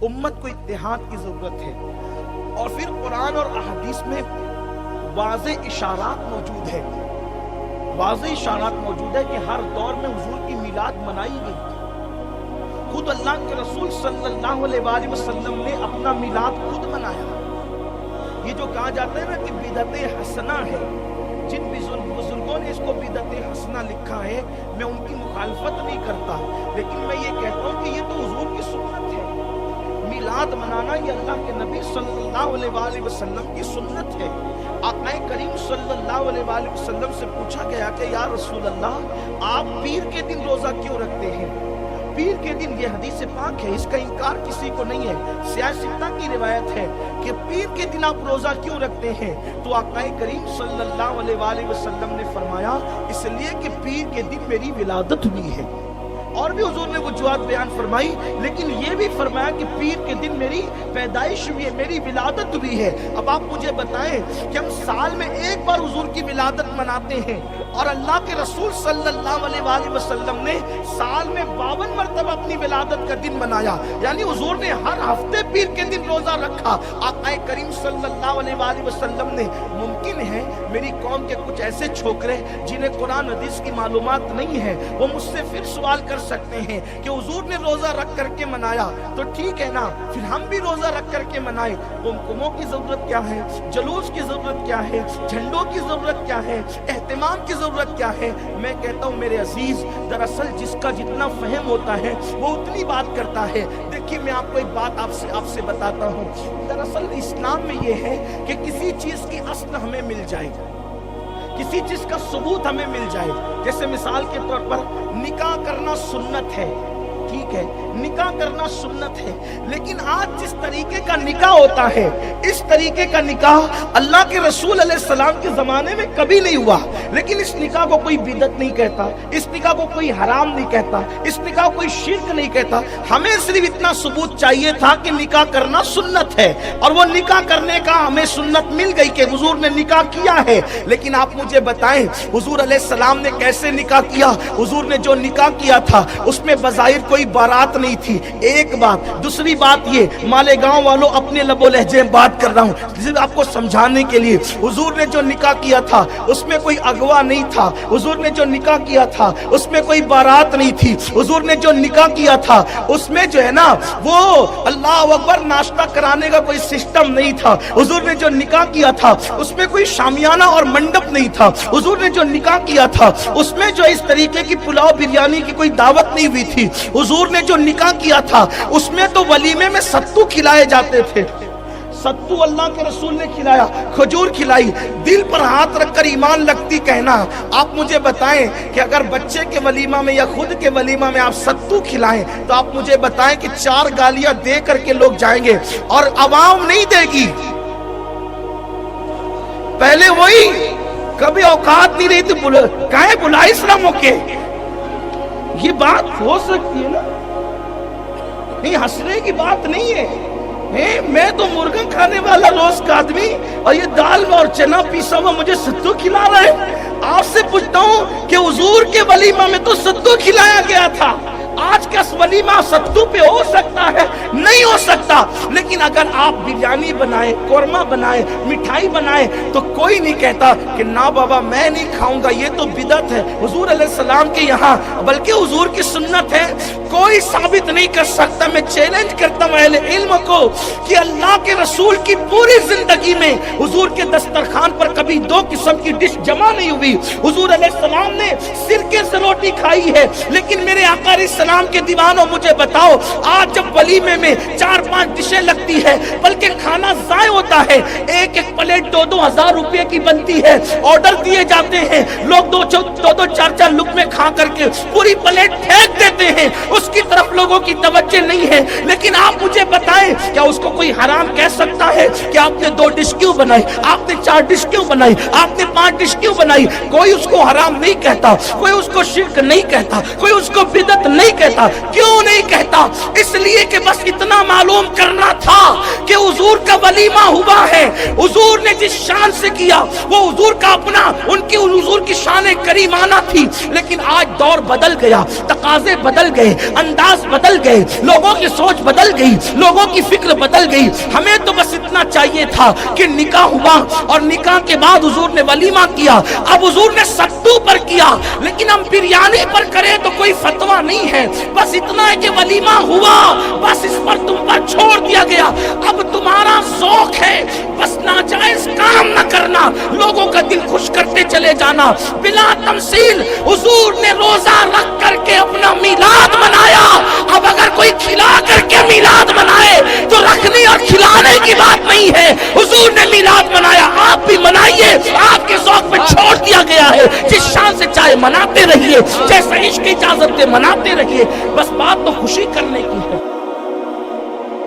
उम्मत को इत्तेहाद की जरूरत है। और फिर कुरान और अहदीस में वाज़े इशारात मौजूद है, वाज़े इशारात मौजूद है कि हर दौर में हुजूर की मिलाद मनाई गई। खुद अल्लाह के रसूल सल्लल्लाहु अलैहि वसल्लम ने अपना मिलाद खुद मनाया। ये जो कहा जाता है ना कि बिदअत हसना है, जिन बुजुर्गों ने इसको बिदअत हसना लिखा है, मैं उनकी मुखालफत नहीं करता, लेकिन मैं ये कहता हूँ कि ये तो हुजूर की सुन्नत है। मिलाद मनाना ये अल्लाह के नबी सल्लल्लाहु अलैहि वसल्लम की सुन्नत है। आक़ाए करीम सल्लल्लाहु अलैहि वसल्लम से पूछा गया कि या रसूल अल्लाह, आप पीर के दिन रोजा क्यों रखते हैं? पीर के दिन, ये हदीस पाक है, इसका इनकार किसी को नहीं है। सियासिता की रिवायत है कि पीर के दिन आप रोजा क्यों रखते हैं? तो आक़ाए करीम सल्लल्लाहु अलैहि वसल्लम ने फरमाया, इसलिए कि पीर के दिन मेरी विलादत हुई है। और भी हुजूर ने वजूहात बयान फरमाई, लेकिन ये भी फरमाया कि पीर के दिन मेरी पैदाइश हुई है, मेरी विलादत हुई है। अब आप मुझे बताएं कि हम साल में एक बार हुजूर की विलादत मनाते हैं, और अल्लाह के रसूल सल्लल्लाहु अलैहि वसल्लम ने साल में 52 मरतबा अपनी विलादत का दिन मनाया, यानी हुजूर ने हर हफ्ते पीर के दिन रोजा रखा। आक़ाए करीम सल्लल्लाहु अलैहि वसल्लम ने, मुमकिन है मेरी कौम के कुछ ऐसे छोकरे जिन्हें कुरान हदीस की मालूमात नहीं है, वो मुझसे फिर सवाल कर सकते हैं कि हुजूर ने रोजा रख करके मनाया, तो ठीक है ना, फिर हम भी रोजा रख करके मनाए। कुमकुमों की जरूरत क्या है, जुलूस की जरूरत क्या है, झंडों की जरूरत क्या है, एहतिमाम की जरूरत क्या है? मैं कहता हूं मेरे अजीज, दरअसल जिसका जितना फहम होता है वो उतनी बात करता है। देखिए, मैं आपको एक बात आपसे बताता हूं। दरअसल इस्लाम में ये है कि किसी चीज की अस्ल हमें मिल जाए, किसी चीज का सबूत हमें मिल जाए। जैसे मिसाल के तौर पर निकाह करना सुन्नत है, ठीक है, निकाह करना सुन्नत है, लेकिन आज जिस तरीके का निकाह होता है, इस तरीके का निकाह अल्लाह के रसूल अलैहिस्सलाम के जमाने में कभी नहीं हुआ। लेकिन इस निकाह को कोई बिदअत नहीं कहता, इस निकाह को कोई हराम नहीं कहता, इस निकाह को कोई शिर्क नहीं कहता। हमें सिर्फ इतना सबूत चाहिए था कि निकाह करना सुन्नत है, और वो निकाह करने का हमें सुन्नत मिल गई कि हुजूर ने निकाह किया है। लेकिन आप मुझे बताएं, हुजूर अलैहिस्सलाम ने कैसे निकाह किया? हुजूर ने जो निकाह किया था उसमें बज़ाहिर कोई बारात नहीं थी, एक बात। दूसरी बात ये, मालेगांव वालों, अपने लबो लहजे में बात कर रहा हूँ सिर्फ आपको समझाने के लिए, हुजूर ने जो निकाह किया था उसमें कोई अगवा नहीं था, हुजूर ने जो निकाह किया था उसमें कोई बारात नहीं थी, हुजूर ने जो निकाह किया था उसमें जो है ना वो अल्लाह अकबर नाश्ता कराने का कोई सिस्टम नहीं था, हुजूर ने जो निकाह किया था उसमें कोई शामियाना और मंडप नहीं था, हुजूर ने जो निकाह किया था उसमें जो इस तरीके की पुलाव बिरयानी की कोई दावत नहीं हुई थी, हुजूर ने जो निकाह किया था उसमें तो वलीमे में सत्तू खिलाए जाते थे। सत्तू अल्लाह के रसूल ने खिलाया, खजूर खिलाई। दिल पर हाथ रखकर ईमान लगती कहना। आप मुझे बताएं कि अगर बच्चे के वलीमा में या खुद के वलीमा में आप सत्तू खिलाएं, तो आप मुझे बताएं कि 4 गालियां दे करके लोग जाएंगे और आवाम नहीं देगी। पहले वही कभी औकात नहीं रही थी, काहे बुलाई इस्लामों के, ये बात हो सकती है ना, नहीं हंसने की बात नहीं है। मैं तो मुर्गा खाने वाला रोज का आदमी, और ये दाल और चना पीसा हुआ मुझे सत्तू खिला रहा है। आपसे पूछता हूँ कि हुजूर के वलीमा में तो सत्तू खिलाया गया था, आज का वलीमा सत्तू पे हो सकता है? नहीं हो सकता। लेकिन अगर आप बिरयानी बनाए, कोरमा बनाए, मिठाई बनाए, तो कोई नहीं कहता कि ना बाबा मैं नहीं खाऊंगा, ये तो बिदअत है हुजूर अलैहिस्सलाम के यहाँ, बल्कि हुजूर की सुन्नत है। कोई साबित नहीं कर सकता। मैं चैलेंज करता हूँ अहले इल्म को कि अल्लाह के रसूल की पूरी जिंदगी में हुजूर के दस्तरखान पर कभी 2 किस्म की डिश जमा नहीं हुई। हुजूर अलैहिस्सलाम ने सिरके से रोटी खाई है, लेकिन मेरे आका अलैहिस्सलाम के दीवानों मुझे बताओ, आज जब वलीमे में 4-5 डिशें लगती है, बल्कि खाना ज़ाय होता है, एक प्लेट 2-2 हजार रुपए की बनती है, ऑर्डर दिए जाते हैं, लोग 2-2 4-4 लुक़मे खा करके पूरी प्लेट फेंक देते हैं, उसकी तरफ लोगों की तवज्जो नहीं है। लेकिन आप मुझे बताएं کیا اس کو کوئی حرام کہہ سکتا ہے کہ آپ نے 2 ڈش کیوں بنائی، آپ نے 4 ڈش کیوں بنائی، آپ نے 5 ڈش کیوں بنائی؟ کوئی اس کو حرام نہیں کہتا، کوئی اس کو شرک نہیں کہتا، کوئی اس کو بدعت نہیں کہتا۔ کیوں نہیں کہتا؟ اس لیے کہ بس اتنا معلوم کرنا تھا کہ حضور کا ولیمہ ہوا ہے، حضور نے جس شان سے کیا وہ حضور کا اپنا، ان کی حضور کی شان کریمانہ تھی۔ لیکن آج دور بدل گیا، تقاضے بدل گئے، انداز بدل گئے، لوگوں کی سوچ بدل گئی، لوگوں کی فکر بدل گئی۔ ہمیں تو بس اتنا چاہیے تھا کہ نکاح ہوا اور نکاح کے بعد حضور نے ولیمہ کیا، اب حضور نے ستو پر کیا، لیکن ہم بریانی پر کریں تو کوئی فتویٰ نہیں ہے۔ بس اتنا ہے کہ ولیمہ ہوا، بس اس پر تم پر چھوڑ دیا گیا۔ اب تمہارا ذوق ہے بس ناجائز کام نہ کرنا، لوگوں کا دل خوش کرتے چلے جانا بلا تمثیل۔ حضور نے روزہ رکھ کر کے اپنا میلاد منایا، اب اگر کوئی کھلا کر کے میلاد منائے تو رکھنے اور کھلانے کی بات نہیں ہے۔ حضور نے میلاد منایا، آپ بھی منائیے، آپ کے ذوق پہ چھوڑ دیا گیا ہے۔ جس شان سے چاہے مناتے رہیے، جیسا عشق کی اجازت دے مناتے رہیے، بس بات تو خوشی کرنے کی